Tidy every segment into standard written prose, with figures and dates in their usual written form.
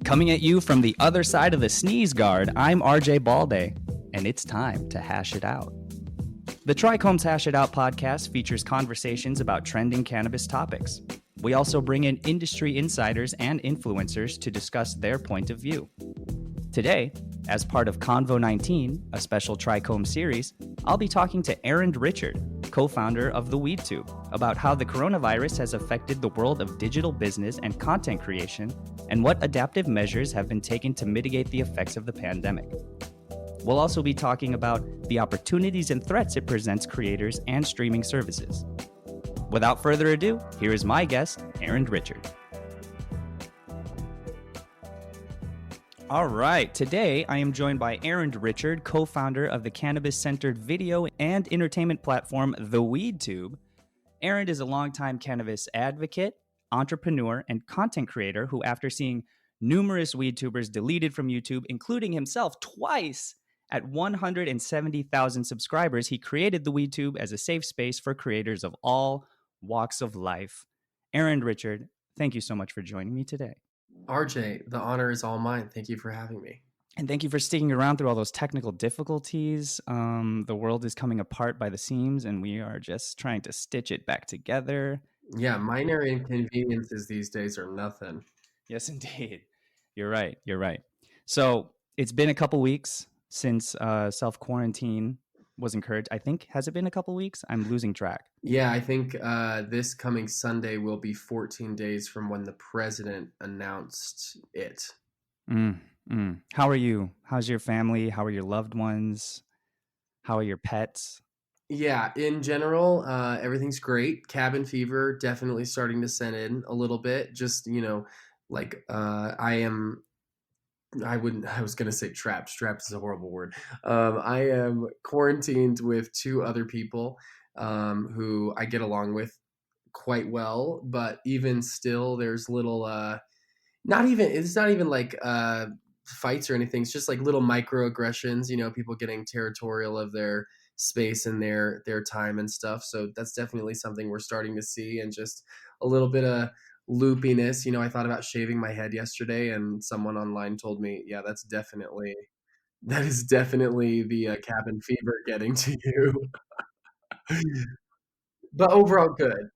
Coming at you from the other side of the sneeze guard, I'm RJ Balde, and it's time to hash it out. The TRICHOMES Hash It Out podcast features conversations about trending cannabis topics. We also bring in industry insiders and influencers to discuss their point of view. Today, as part of Convo 19, a special TRICHOMES series, I'll be talking to Arend Richard, co-founder of Theweedtube, about how the coronavirus has affected the world of digital business and content creation, and what adaptive measures have been taken to mitigate the effects of the pandemic. We'll also be talking about the opportunities and threats it presents creators and streaming services. Without further ado, here is my guest, Arend Richard. All right, today I am joined by Arend Richard, co-founder of the cannabis-centered video and entertainment platform Theweedtube. Arend is a longtime cannabis advocate, entrepreneur, and content creator who, after seeing numerous weedtubers deleted from YouTube, including himself twice at 170,000 subscribers, he created Theweedtube as a safe space for creators of all walks of life. Arend Richard, thank you so much for joining me today. RJ, the honor is all mine. Thank you for having me. And thank you for sticking around through all those technical difficulties. The world is coming apart by the seams, and we are just trying to stitch it back together. Yeah, minor inconveniences these days are nothing. Yes, indeed. You're right. You're right. So it's been a couple weeks since self-quarantine was encouraged. I think, has it been a couple weeks? I'm losing track. Yeah, I think this coming Sunday will be 14 days from when the president announced it. How are you? How's your family? How are your loved ones? How are your pets? Yeah, in general, everything's great. Cabin fever definitely starting to set in a little bit. Just, I was going to say trapped. Trapped is a horrible word. I am quarantined with two other people who I get along with quite well. But even still, there's little, it's not even like fights or anything. It's just like little microaggressions, people getting territorial of their space and their time and stuff. So that's definitely something we're starting to see, and just a little bit of loopiness. I thought about shaving my head yesterday, and someone online told me, yeah, that is definitely the cabin fever getting to you. But overall good.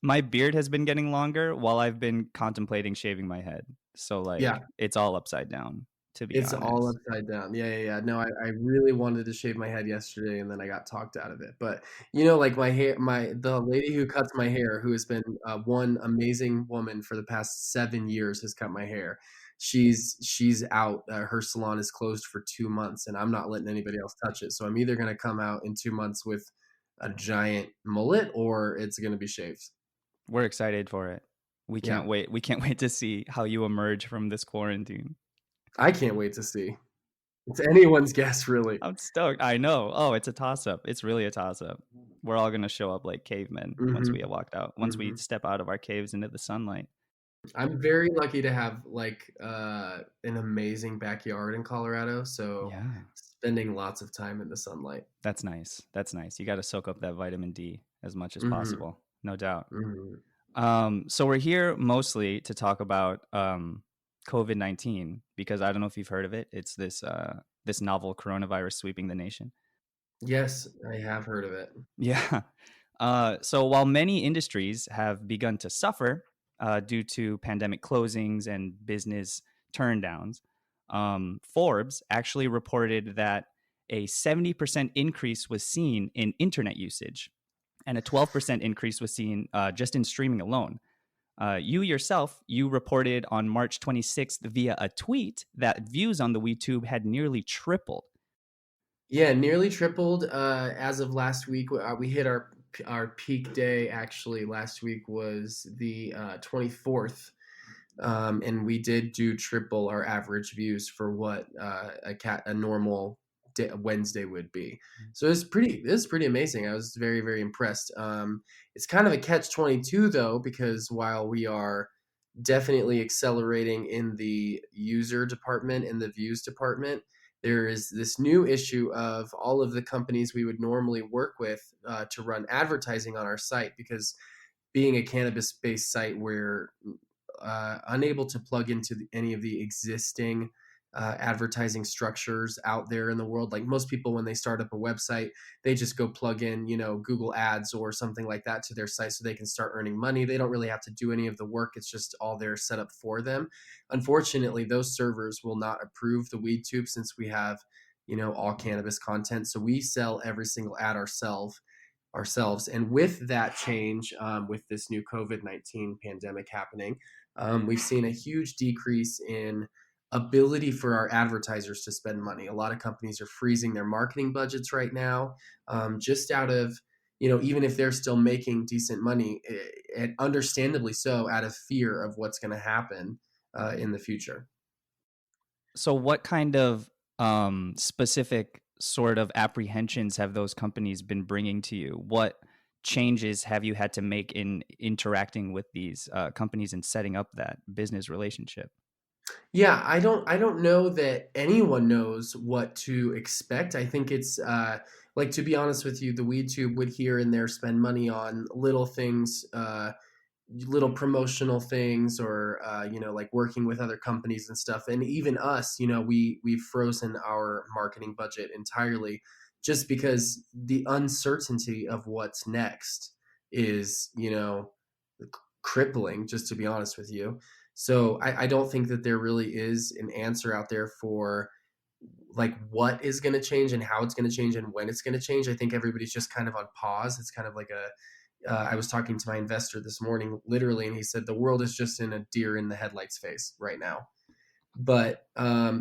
My beard has been getting longer while I've been contemplating shaving my head. So Yeah, it's all upside down, to be honest. it's all upside down. Yeah. No, I really wanted to shave my head yesterday, and then I got talked out of it. But like my hair, the lady who cuts my hair, who has been one amazing woman for the past 7 years, has cut my hair. She's out. Her salon is closed for 2 months, and I'm not letting anybody else touch it. So I'm either gonna come out in 2 months with a giant mullet, or it's gonna be shaved. We're excited for it. We can't wait. We can't wait to see how you emerge from this quarantine. I can't wait to see. It's anyone's guess, really. I'm stoked. I know. Oh, it's a toss-up. It's really a toss-up. We're all going to show up like cavemen once we have walked out, once we step out of our caves into the sunlight. I'm very lucky to have an amazing backyard in Colorado. So spending lots of time in the sunlight. That's nice. That's nice. You got to soak up that vitamin D as much as possible. No doubt. So we're here mostly to talk about COVID-19, because I don't know if you've heard of it. It's this novel coronavirus sweeping the nation. Yes, I have heard of it. Yeah. So while many industries have begun to suffer due to pandemic closings and business turndowns, Forbes actually reported that a 70% increase was seen in internet usage, and a 12% increase was seen just in streaming alone. You reported on March 26th via a tweet that views on the Theweedtube had nearly tripled. Yeah, nearly tripled. As of last week, we hit our peak day. Actually, last week was the 24th, and we did do triple our average views for what a normal Wednesday would be. So this is pretty amazing. I was very, very impressed. It's kind of a catch-22 though, because while we are definitely accelerating in the user department and the views department, there is this new issue of all of the companies we would normally work with to run advertising on our site, because being a cannabis-based site where unable to plug into any of the existing advertising structures out there in the world. Like most people, when they start up a website, they just go plug in, Google Ads or something like that to their site so they can start earning money. They don't really have to do any of the work. It's just all there set up for them. Unfortunately, those servers will not approve the Theweedtube since we have, all cannabis content. So we sell every single ad ourselves. And with that change, with this new COVID-19 pandemic happening, we've seen a huge decrease in ability for our advertisers to spend money. A lot of companies are freezing their marketing budgets right now, just out of, even if they're still making decent money, and understandably so, out of fear of what's going to happen in the future. So what kind of specific sort of apprehensions have those companies been bringing to you? What changes have you had to make in interacting with these companies and setting up that business relationship? Yeah, I don't know that anyone knows what to expect. I think it's like, to be honest with you, the Theweedtube would here and there spend money on little things, little promotional things, or like working with other companies and stuff. And even us, we've frozen our marketing budget entirely, just because the uncertainty of what's next is, crippling, just to be honest with you. So I don't think that there really is an answer out there for like what is going to change and how it's going to change and when it's going to change. I think everybody's just kind of on pause. It's kind of like I was talking to my investor this morning, literally, and he said the world is just in a deer in the headlights phase right now. But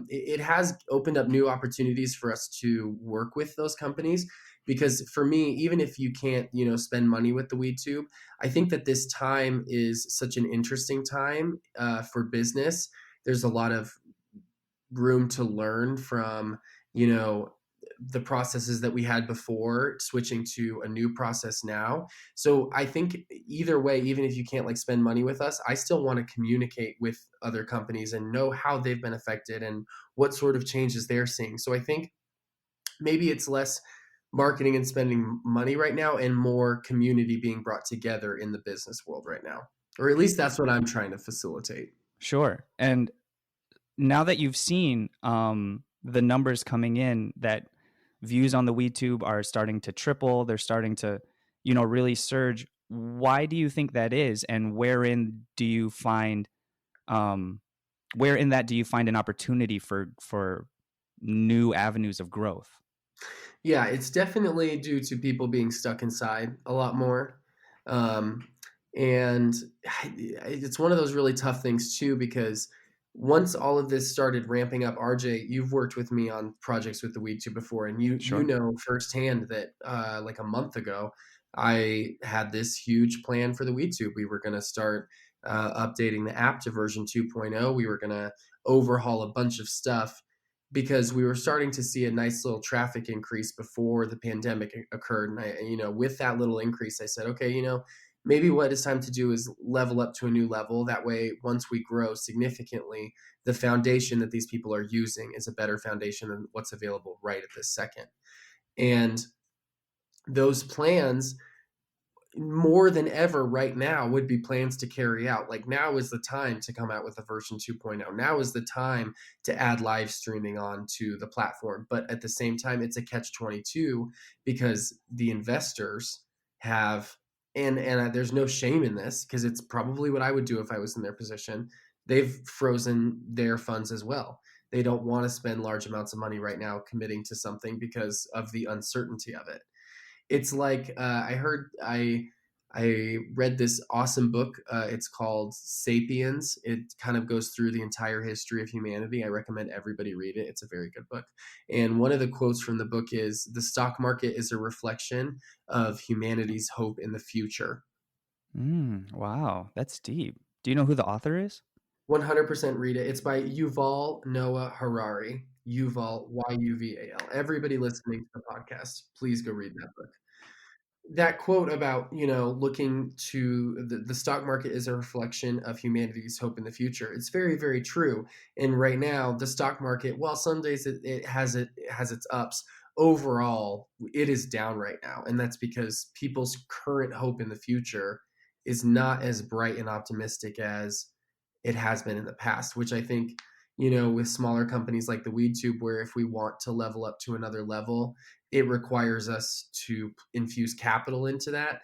it has opened up new opportunities for us to work with those companies, because for me, even if you can't, spend money with the Theweedtube, I think that this time is such an interesting time for business. There's a lot of room to learn from, the processes that we had before, switching to a new process now. So I think either way, even if you can't like spend money with us, I still want to communicate with other companies and know how they've been affected and what sort of changes they're seeing. So I think maybe it's less marketing and spending money right now and more community being brought together in the business world right now. Or at least that's what I'm trying to facilitate. Sure. And now that you've seen the numbers coming in, that views on the Theweedtube are starting to triple, they're starting to, really surge. Why do you think that is, and where in that do you find an opportunity for new avenues of growth? Yeah, it's definitely due to people being stuck inside a lot more. Um, and it's one of those really tough things too, because once all of this started ramping up, RJ, you've worked with me on projects with the Theweedtube before, and you Sure. know firsthand that like a month ago, I had this huge plan for the Theweedtube. We were going to start updating the app to version 2.0. We were going to overhaul a bunch of stuff, because we were starting to see a nice little traffic increase before the pandemic occurred. And with that little increase, I said, okay, maybe what it's time to do is level up to a new level. That way, once we grow significantly, the foundation that these people are using is a better foundation than what's available right at this second. And those plans, more than ever right now, would be plans to carry out. Like, now is the time to come out with a version 2.0. Now is the time to add live streaming onto the platform. But at the same time, it's a catch 22, because the investors have, and there's no shame in this, because it's probably what I would do if I was in their position. They've frozen their funds as well. They don't want to spend large amounts of money right now committing to something because of the uncertainty of it. It's like I read this awesome book. It's called Sapiens. It kind of goes through the entire history of humanity. I recommend everybody read it. It's a very good book. And one of the quotes from the book is, "The stock market is a reflection of humanity's hope in the future." Wow, that's deep. Do you know who the author is? 100% read it. It's by Yuval Noah Harari. Yuval, Yuval. Everybody listening to the podcast, please go read that book. That quote about, looking to the stock market is a reflection of humanity's hope in the future. It's very, very true. And right now, the stock market, while some days it has its ups, overall it is down right now. And that's because people's current hope in the future is not as bright and optimistic as it has been in the past, which I think, you know, with smaller companies like Theweedtube, where if we want to level up to another level, it requires us to infuse capital into that,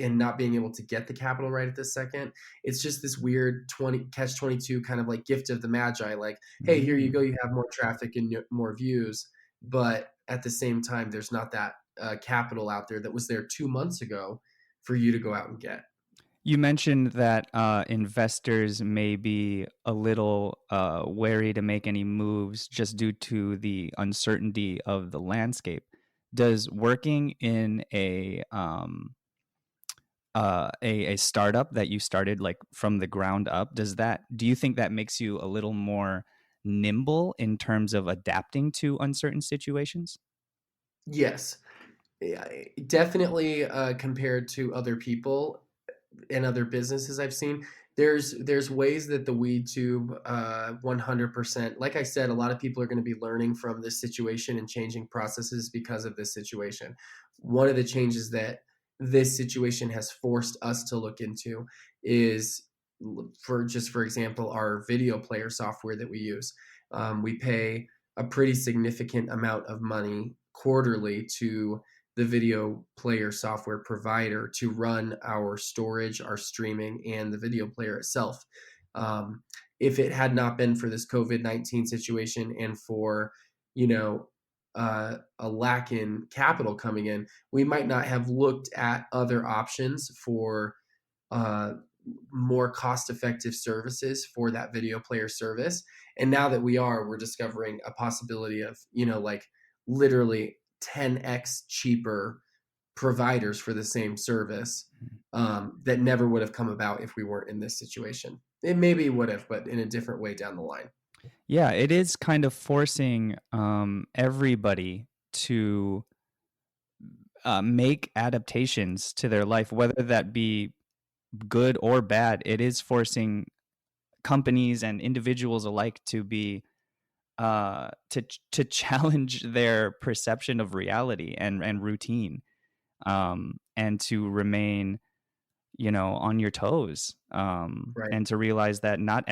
and not being able to get the capital right at this second. It's just this weird 20 catch 22 kind of like gift of the magi. Like, hey, here you Mm. go, you have more traffic and more views, but at the same time, there's not that capital out there that was there 2 months ago for you to go out and get. You mentioned that investors may be a little wary to make any moves just due to the uncertainty of the landscape. Does working in a startup that you started like from the ground up, do you think that makes you a little more nimble in terms of adapting to uncertain situations? Yes, yeah, definitely compared to other people and other businesses I've seen, there's ways that the weed tube 100%, like I said, a lot of people are going to be learning from this situation and changing processes because of this situation. One of the changes that this situation has forced us to look into is, for example, our video player software that we use. We pay a pretty significant amount of money quarterly to the video player software provider to run our storage, our streaming, and the video player itself. Um, if it had not been for this COVID-19 situation and for, you know, a lack in capital coming in, we might not have looked at other options for uh, more cost-effective services for that video player service. And now that we're discovering a possibility of, you know, like literally 10x cheaper providers for the same service, that never would have come about if we weren't in this situation. It maybe would have, but in a different way down the line. Yeah, it is kind of forcing everybody to make adaptations to their life, whether that be good or bad. It is forcing companies and individuals alike to be to challenge their perception of reality and routine, and to remain, you know, on your toes, Right. and to realize that not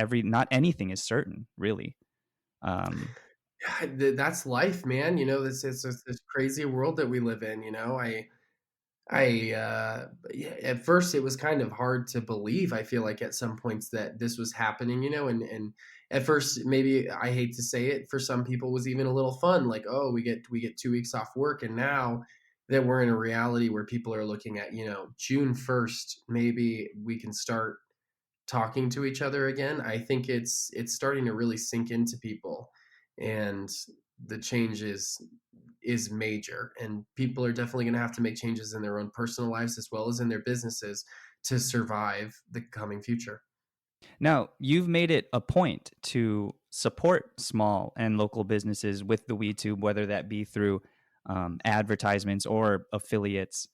anything is certain, really. um, That's life, man. You know, this crazy world that we live in. You know, yeah, at first it was kind of hard to believe. I feel like at some points that this was happening, you know, and at first maybe I hate to say it, for some people was even a little fun, like, oh, we get 2 weeks off work, and now that we're in a reality where people are looking at, you know, June 1st, maybe we can start talking to each other again. I think it's starting to really sink into people, and the change is major, and people are definitely going to have to make changes in their own personal lives as well as in their businesses to survive the coming future. Now, you've made it a point to support small and local businesses with the WeTube, whether that be through advertisements or affiliates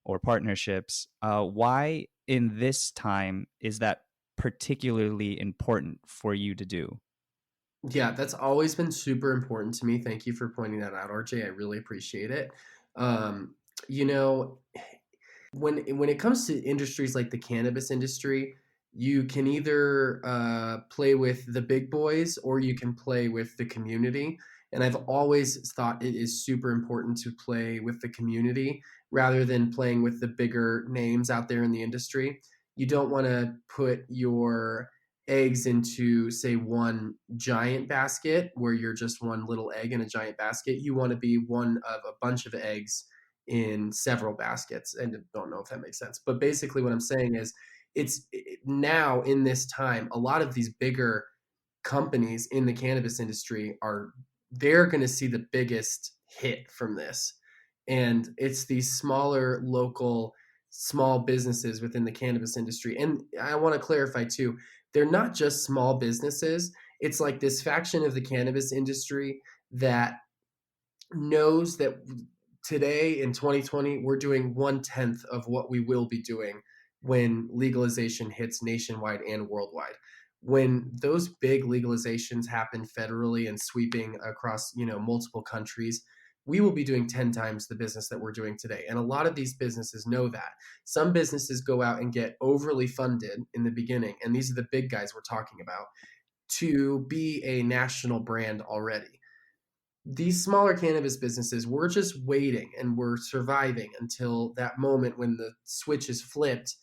or partnerships. Why in this time is that particularly important for you to do? Yeah, that's always been super important to me. Thank you for pointing that out, RJ. I really appreciate it. um, you know, when it comes to industries like the cannabis industry, you can either play with the big boys or you can play with the community. And I've always thought it is super important to play with the community rather than playing with the bigger names out there in the industry. You don't want to put your eggs into, say, one giant basket where you're just one little egg in a giant basket. You want to be one of a bunch of eggs in several baskets. And I don't know if that makes sense, but basically what I'm saying is, now in this time, a lot of these bigger companies in the cannabis industry they're going to see the biggest hit from this. And it's these smaller local small businesses within the cannabis industry. And I want to clarify too, they're not just small businesses. It's like this faction of the cannabis industry that knows that today in 2020, we're doing 1/10 of what we will be doing when legalization hits nationwide and worldwide. When those big legalizations happen federally and sweeping across, you know, multiple countries, we will be doing 10 times the business that we're doing today. And a lot of these businesses know that. Some businesses go out and get overly funded in the beginning, and these are the big guys we're talking about, to be a national brand already. These smaller cannabis businesses, we're just waiting and we're surviving until that moment when the switch is flipped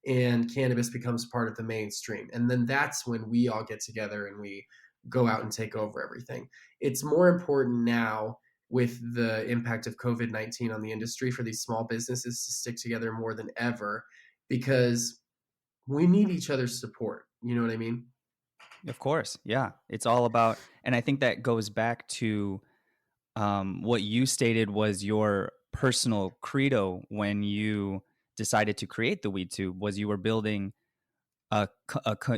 and cannabis becomes part of the mainstream. And then that's when we all get together and we go out and take over everything. It's more important now with the impact of COVID-19 on the industry for these small businesses to stick together more than ever, because we need each other's support. You know what I mean? Of course. Yeah. It's all about, and I think that goes back to what you stated was your personal credo when you decided to create the Theweedtube, was you were building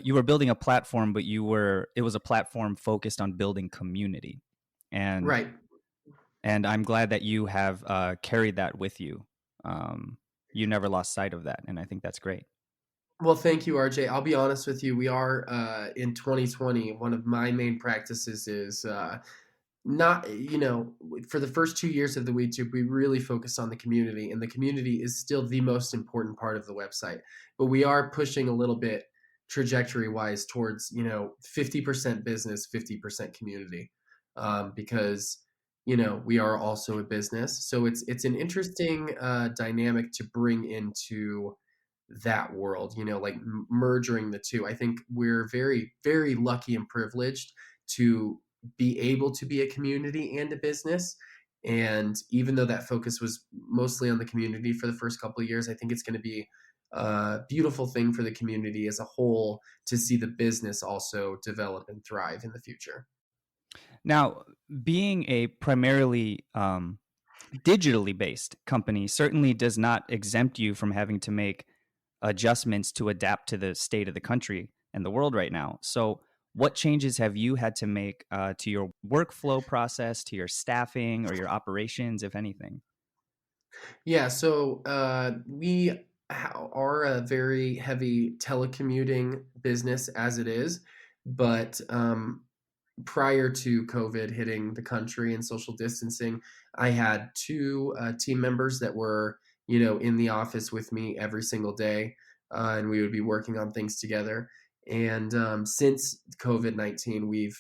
you were building a platform, but it was a platform focused on building community. And Right. I'm glad that you have carried that with you. You never lost sight of that, and I think that's great. Well, thank you, RJ. I'll be honest with you. We are in 2020. One of my main practices is not, for the first 2 years of the Theweedtube, we really focused on the community, and the community is still the most important part of the website. But we are pushing a little bit trajectory wise towards 50% business, 50% community, because we are also a business. So it's an interesting dynamic to bring into that world, like merging the two. I think we're very, very lucky and privileged to be able to be a community and a business. And even though that focus was mostly on the community for the first couple of years, I think it's going to be a beautiful thing for the community as a whole to see the business also develop and thrive in the future. Now, being a primarily digitally based company certainly does not exempt you from having to make adjustments to adapt to the state of the country and the world right now. So, what changes have you had to make to your workflow process, to your staffing, or your operations, if anything? Yeah, so we are a very heavy telecommuting business as it is, but prior to COVID hitting the country and social distancing, I had two team members that were, in the office with me every single day, and we would be working on things together. And since COVID-19, we've,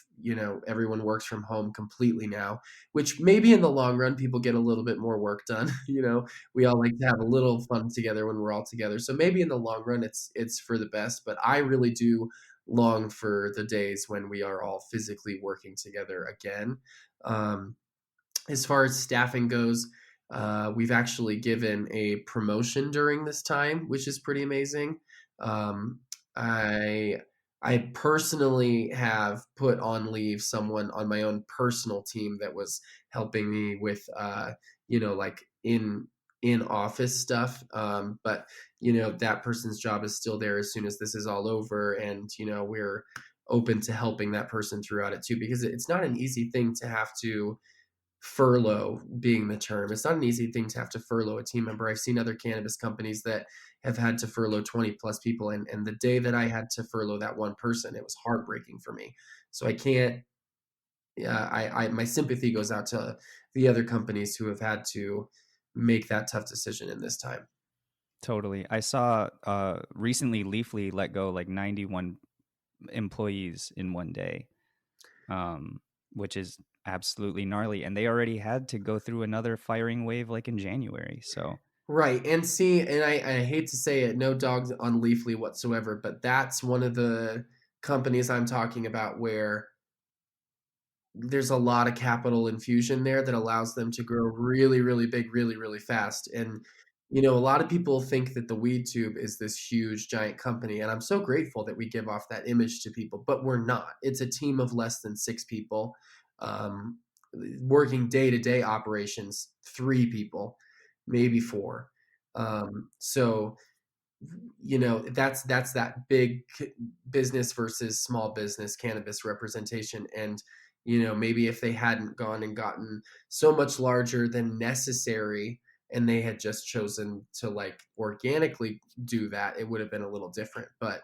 everyone works from home completely now, which maybe in the long run, people get a little bit more work done. We all like to have a little fun together when we're all together. So maybe in the long run, it's for the best. But I really do long for the days when we are all physically working together again. Um, as far as staffing goes, we've actually given a promotion during this time, which is pretty amazing. Um, I I personally have put on leave someone on my own personal team that was helping me with like in office stuff. But that person's job is still there as soon as this is all over, and we're open to helping that person throughout it too, because it's not an easy thing to have to furlough, being the term. It's not an easy thing to have to furlough a team member. I've seen other cannabis companies that have had to furlough 20 plus people. And the day that I had to furlough that one person, it was heartbreaking for me. So I can't, yeah, my sympathy goes out to the other companies who have had to make that tough decision in this time. Totally. I saw recently Leafly let go like 91 employees in one day, which is absolutely gnarly. And they already had to go through another firing wave like in January. So, Right. And see, and I hate to say it, no dogs on Leafly whatsoever, but that's one of the companies I'm talking about where there's a lot of capital infusion there that allows them to grow really, really big, really, really fast. And, a lot of people think that the Theweedtube is this huge, giant company. And I'm so grateful that we give off that image to people, but we're not. It's a team of less than 6 people, um, working day to day operations, 3 people, maybe 4. So that's that big business versus small business cannabis representation. And maybe if they hadn't gone and gotten so much larger than necessary and they had just chosen to like organically do that, it would have been a little different. But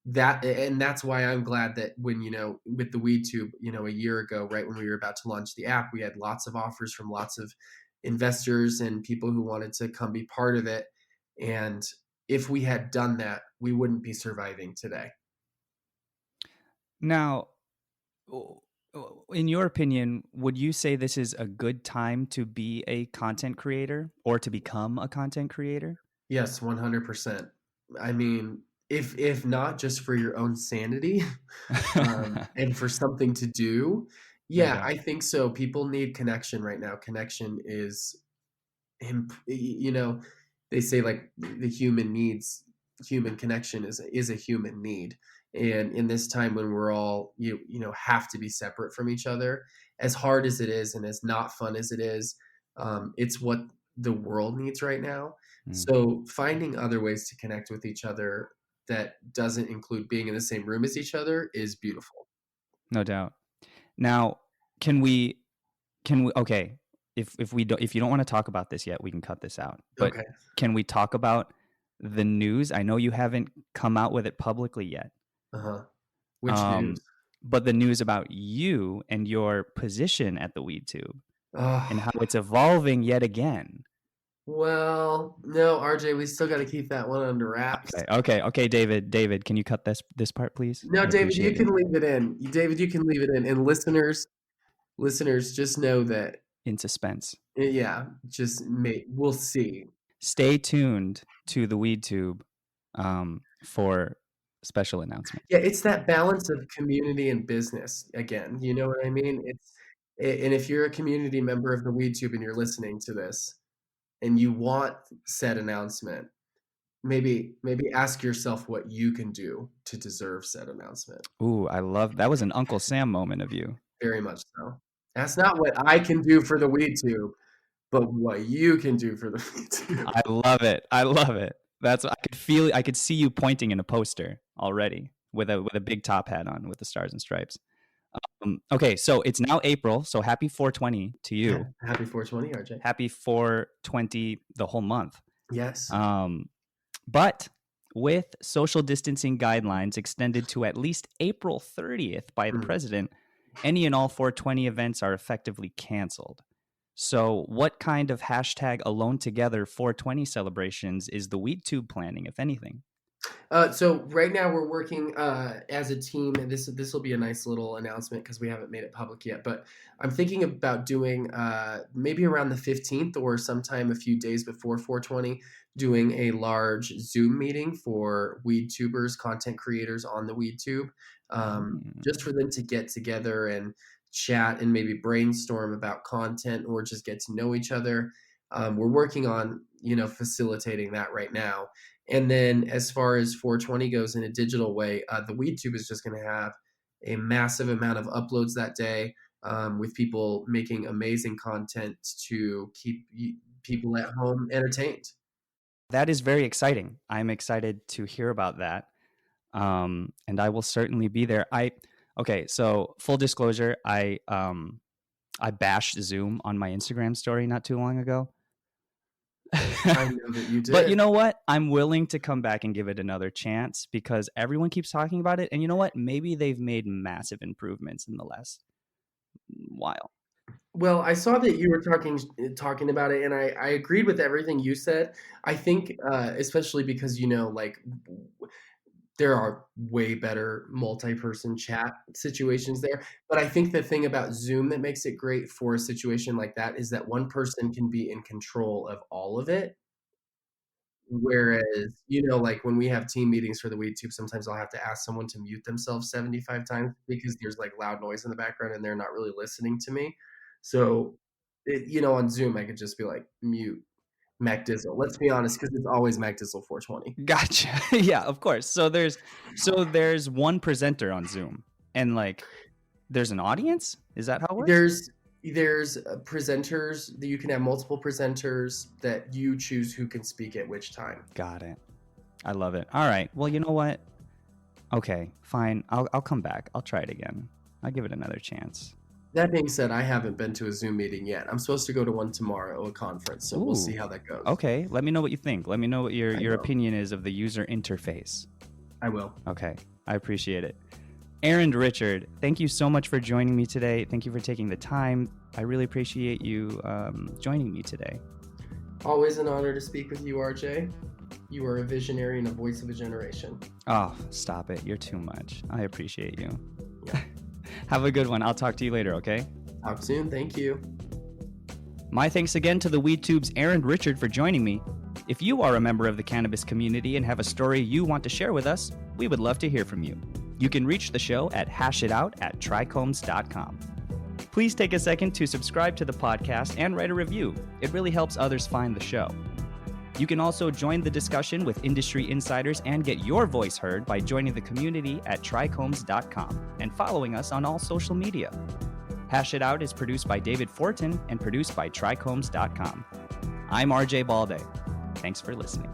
that's why I'm glad that when, with the Weedtube, a year ago, right when we were about to launch the app, we had lots of offers from lots of investors and people who wanted to come be part of it. And if we had done that, we wouldn't be surviving today. Now, in your opinion, would you say this is a good time to be a content creator or to become a content creator? Yes, 100%. I mean, if not just for your own sanity, and for something to do, No yeah, doubt. I think so. People need connection right now. Connection is, they say like the human connection is a human need. And in this time when we're all have to be separate from each other, as hard as it is and as not fun as it is, it's what the world needs right now. Mm, So finding other ways to connect with each other that doesn't include being in the same room as each other is beautiful. no doubt. Now, can we okay, if you don't want to talk about this yet, we can cut this out. But Okay. can we talk about the news? I know you haven't come out with it publicly yet. Uh-huh. Which news? But the news about you and your position at the Weedtube and Oh, how it's evolving yet again. well, no, RJ, we still got to keep that one under wraps. Okay, David, can you cut this part, please? No, I'd David, you appreciate it. can leave it in. David, you can leave it in. And listeners, just know that, In suspense. yeah, we'll see. Stay tuned to the Weedtube for special announcements. Yeah, it's that balance of community and business again. You know what I mean? And if you're a community member of the WeedTube and you're listening to this and you want said announcement, maybe ask yourself what you can do to deserve said announcement. Ooh, I love that. Was an Uncle Sam moment of you. Very much so. That's not what I can do for the WeedTube, but what you can do for the WeedTube. I love it. I love it. That's I could feel it. I could see you pointing in a poster already with a big top hat on with the stars and stripes. Okay, so it's now April, so happy 420 to you. Happy 420, RJ. Happy 420 the whole month. Yes. But with social distancing guidelines extended to at least April 30th by the president, any and all 420 events are effectively canceled. So what kind of hashtag alone together 420 celebrations is the Weedtube planning, if anything? So right now we're working as a team, and this will be a nice little announcement because we haven't made it public yet. But I'm thinking about doing maybe around the 15th or sometime a few days before 420, doing a large Zoom meeting for Weedtubers, content creators on the Weedtube, just for them to get together and chat and maybe brainstorm about content or just get to know each other. We're working on facilitating that right now. And then as far as 420 goes in a digital way, the Weedtube is just going to have a massive amount of uploads that day, with people making amazing content to keep people at home entertained. That is very exciting. I'm excited to hear about that. And I will certainly be there. Okay, so full disclosure, I bashed Zoom on my Instagram story not too long ago. I know that you did. But you know what? I'm willing to come back and give it another chance because everyone keeps talking about it. And you know what? Maybe they've made massive improvements in the last while. Well, I saw that you were talking about it, and I agreed with everything you said. I think, especially because there are way better multi-person chat situations there. But I think the thing about Zoom that makes it great for a situation like that is that one person can be in control of all of it. Whereas, like when we have team meetings for the Weedtube, sometimes I'll have to ask someone to mute themselves 75 times because there's like loud noise in the background and they're not really listening to me. So, on Zoom, I could just be like, mute Mac Dizzle. Let's be honest, because it's always Mac Dizzle 420. Gotcha. Yeah, of course. So there's one presenter on Zoom, and like there's an audience. Is that how it works? There's presenters that you can have multiple presenters that you choose who can speak at which time. Got it. I love it. All right. Well, you know what? Okay, fine. I'll come back. I'll try it again. I'll give it another chance. That being said, I haven't been to a Zoom meeting yet. I'm supposed to go to one tomorrow, a conference, so we'll see how that goes. Okay, let me know what you think. Let me know what your opinion is of the user interface. I will. Okay, I appreciate it. Arend Richard, thank you so much for joining me today. Thank you for taking the time. I really appreciate you joining me today. Always an honor to speak with you, RJ. You are a visionary and a voice of a generation. Oh, stop it. You're too much. I appreciate you. Yeah. Have a good one. I'll talk to you later, okay? Talk soon. Thank you. My thanks again to Theweedtube's Arend Richard for joining me. If you are a member of the cannabis community and have a story you want to share with us, we would love to hear from you. You can reach the show at HASHITOUT@TRICHOMES.com. Please take a second to subscribe to the podcast and write a review. It really helps others find the show. You can also join the discussion with industry insiders and get your voice heard by joining the community at TRICHOMES.com and following us on all social media. Hash It Out is produced by David Fortin and produced by TRICHOMES.com. I'm RJ Balde. Thanks for listening.